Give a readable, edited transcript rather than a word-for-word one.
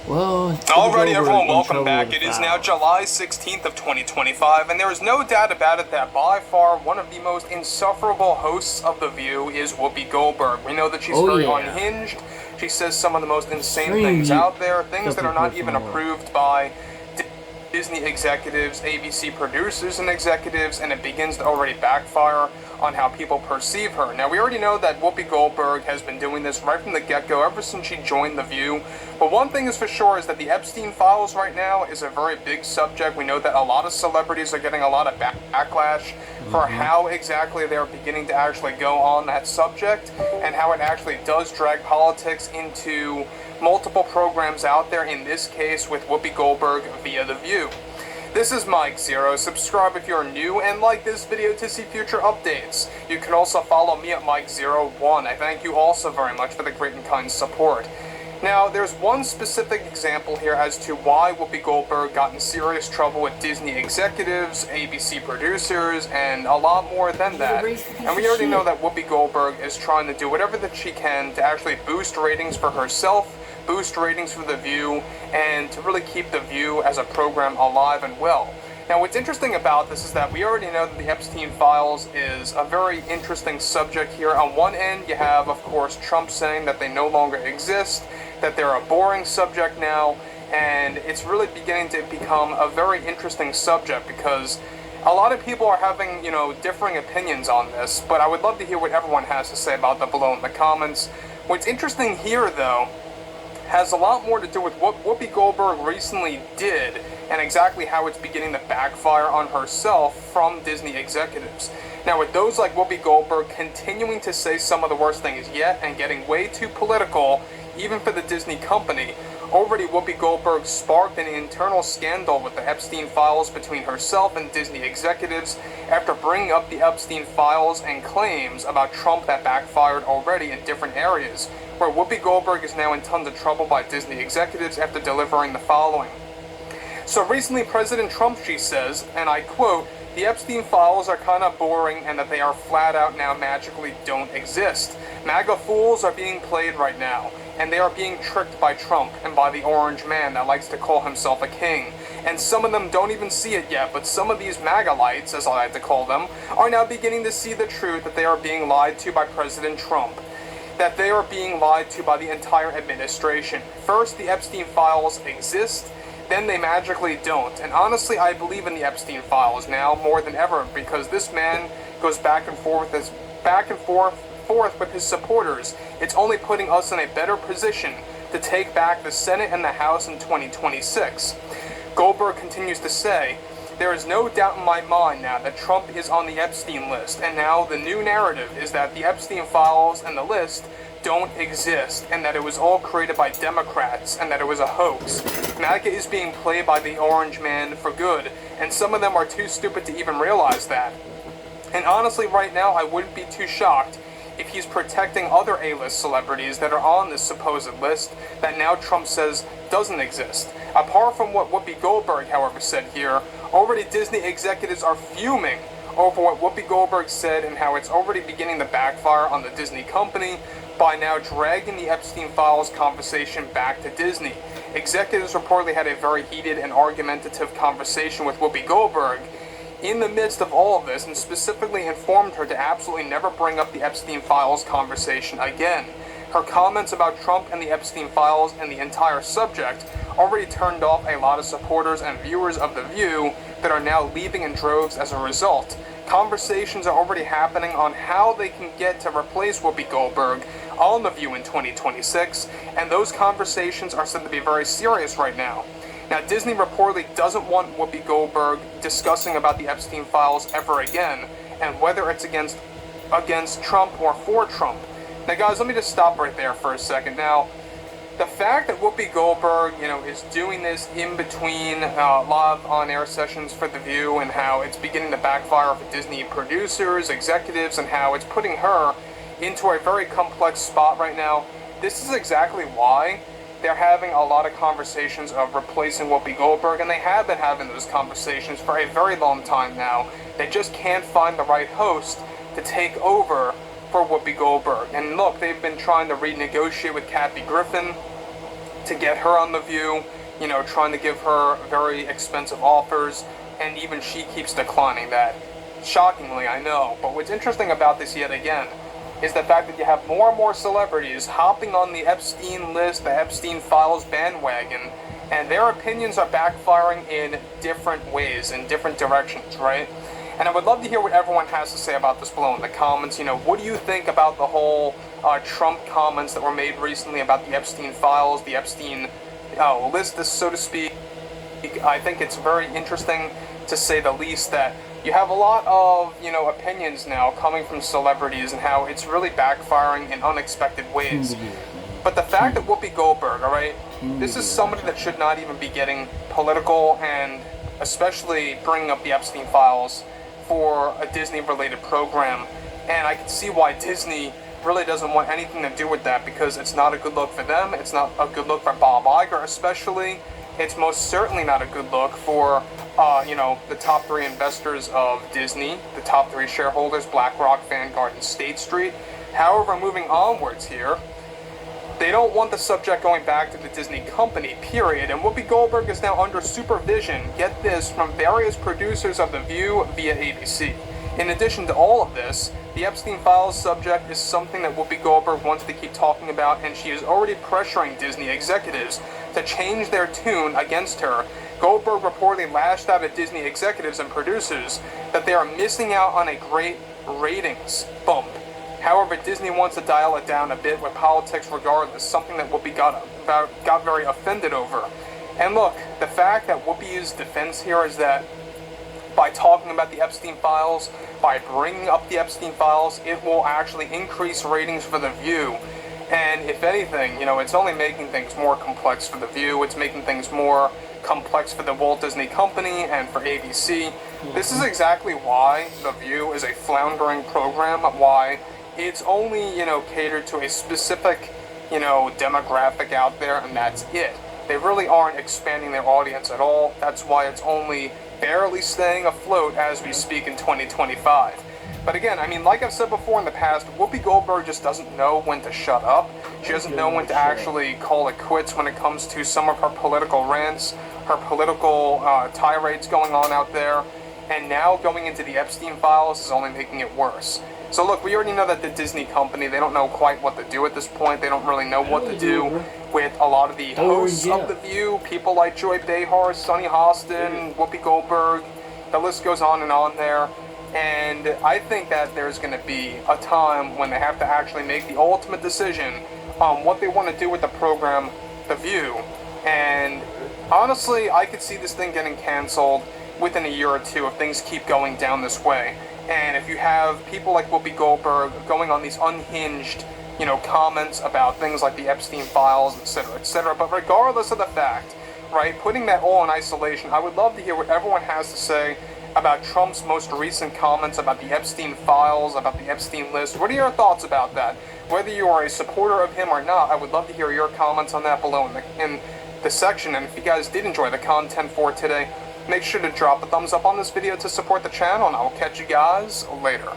Well, Alrighty everyone, welcome back. It is now July 16th of 2025, and there is no doubt about it that by far one of the most insufferable hosts of The View is Whoopi Goldberg. We know that she's very unhinged. She says some of the most insane things out there, things that are not even approved by Disney executives, ABC producers and executives, and it begins to already backfire on how people perceive her. Now, we already know that Whoopi Goldberg has been doing this right from the get-go, ever since she joined The View. But one thing is for sure is that the Epstein files right now is a very big subject. We know that a lot of celebrities are getting a lot of backlash for how exactly they're beginning to actually go on that subject, and how it actually does drag politics into multiple programs out there, in this case with Whoopi Goldberg via The View. This is Mike Zero. Subscribe if you're new and like this video to see future updates. You can also follow me at Mike01. I thank you also very much for the great and kind support. Now, there's one specific example here as to why Whoopi Goldberg got in serious trouble with Disney executives, ABC producers, and a lot more than that. And we already know that Whoopi Goldberg is trying to do whatever that she can to actually boost ratings for herself, boost ratings for The View, and to really keep The View as a program alive and well. Now, what's interesting about this is that we already know that the Epstein files is a very interesting subject here. On one end, you have, of course, Trump saying that they no longer exist, that they're a boring subject now, and it's really beginning to become a very interesting subject because a lot of people are having, differing opinions on this, but I would love to hear what everyone has to say about that below in the comments. What's interesting here, though, has a lot more to do with what Whoopi Goldberg recently did and exactly how it's beginning to backfire on herself from Disney executives. Now, with those like Whoopi Goldberg continuing to say some of the worst things yet and getting way too political, even for the Disney company, already Whoopi Goldberg sparked an internal scandal with the Epstein files between herself and Disney executives after bringing up the Epstein files and claims about Trump that backfired already in different areas, where Whoopi Goldberg is now in tons of trouble by Disney executives after delivering the following. So recently, President Trump, she says, and I quote, "The Epstein files are kind of boring and that they are flat out now magically don't exist. MAGA fools are being played right now, and they are being tricked by Trump and by the orange man that likes to call himself a king. And some of them don't even see it yet, but some of these MAGA-lights, as I like to call them, are now beginning to see the truth that they are being lied to by President Trump. That they are being lied to by the entire administration. First, the Epstein files exist, then they magically don't. And honestly, I believe in the Epstein files now more than ever, because this man goes back and forth with his supporters. It's only putting us in a better position to take back the Senate and the House in 2026. Goldberg continues to say, "There is no doubt in my mind now that Trump is on the Epstein list, and now the new narrative is that the Epstein files and the list don't exist, and that it was all created by Democrats, and that it was a hoax. MAGA is being played by the orange man for good, and some of them are too stupid to even realize that. And honestly, right now, I wouldn't be too shocked if he's protecting other A-list celebrities that are on this supposed list that now Trump says doesn't exist." Apart from what Whoopi Goldberg, however, said here, already Disney executives are fuming over what Whoopi Goldberg said and how it's already beginning to backfire on the Disney company by now dragging the Epstein files conversation back to Disney. Executives reportedly had a very heated and argumentative conversation with Whoopi Goldberg in the midst of all of this, and specifically informed her to absolutely never bring up the Epstein files conversation again. Her comments about Trump and the Epstein files and the entire subject already turned off a lot of supporters and viewers of The View that are now leaving in droves as a result. Conversations are already happening on how they can get to replace Whoopi Goldberg on The View in 2026, and those conversations are said to be very serious right now. Now, Disney reportedly doesn't want Whoopi Goldberg discussing about the Epstein files ever again, and whether it's against Trump or for Trump. Now, guys, let me just stop right there for a second. Now, the fact that Whoopi Goldberg, is doing this in between live on-air sessions for The View, and how it's beginning to backfire for Disney producers, executives, and how it's putting her into a very complex spot right now, this is exactly why they're having a lot of conversations of replacing Whoopi Goldberg, and they have been having those conversations for a very long time now. They just can't find the right host to take over for Whoopi Goldberg. And look, they've been trying to renegotiate with Kathy Griffin, to get her on The View, you know, trying to give her very expensive offers, and even she keeps declining that. Shockingly, I know, but what's interesting about this yet again is the fact that you have more and more celebrities hopping on the Epstein list, the Epstein Files bandwagon, and their opinions are backfiring in different ways, in different directions, right? And I would love to hear what everyone has to say about this below in the comments. You know, what do you think about the whole Trump comments that were made recently about the Epstein Files, the Epstein list, so to speak? I think it's very interesting, to say the least, that you have a lot of, you know, opinions now coming from celebrities and how it's really backfiring in unexpected ways. But the fact that Whoopi Goldberg, all right, this is somebody that should not even be getting political, and especially bringing up the Epstein Files for a Disney-related program. And I can see why Disney really doesn't want anything to do with that, because it's not a good look for them. It's not a good look for Bob Iger, especially. It's most certainly not a good look for, you know, the top 3 investors of Disney, the top 3 shareholders, BlackRock, Vanguard, and State Street. However, moving onwards here, they don't want the subject going back to the Disney company, period. And Whoopi Goldberg is now under supervision, get this, from various producers of The View via ABC. In addition to all of this, the Epstein Files subject is something that Whoopi Goldberg wants to keep talking about, and she is already pressuring Disney executives to change their tune against her. Goldberg reportedly lashed out at Disney executives and producers that they are missing out on a great ratings bump. However, Disney wants to dial it down a bit with politics regardless, something that Whoopi got very offended over. And look, the fact that Whoopi's defense here is that by talking about the Epstein Files, by bringing up the Epstein Files, it will actually increase ratings for The View. And if anything, you know, it's only making things more complex for The View. It's making things more complex for the Walt Disney Company and for ABC. This is exactly why The View is a floundering program, why it's only, you know, catered to a specific, you know, demographic out there, and that's it. They really aren't expanding their audience at all. That's why it's only barely staying afloat as we speak in 2025. But again, I mean, like I've said before in the past, Whoopi Goldberg just doesn't know when to shut up. She doesn't know when to actually call it quits when it comes to some of her political rants, her political tirades going on out there. And now going into the Epstein Files is only making it worse. So look, we already know that the Disney company, they don't know quite what to do at this point. They don't really know what to do with a lot of the hosts of The View, people like Joy Behar, Sunny Hostin, Whoopi Goldberg. The list goes on and on there. And I think that there's going to be a time when they have to actually make the ultimate decision on what they want to do with the program, The View. And honestly, I could see this thing getting canceled within a year or two if things keep going down this way. And if you have people like Whoopi Goldberg going on these unhinged, you know, comments about things like the Epstein Files, etc., etc. But regardless of the fact, right, putting that all in isolation, I would love to hear what everyone has to say about Trump's most recent comments about the Epstein Files, about the Epstein list. What are your thoughts about that? Whether you are a supporter of him or not, I would love to hear your comments on that below in the section. And if you guys did enjoy the content for today, make sure to drop a thumbs up on this video to support the channel, and I will catch you guys later.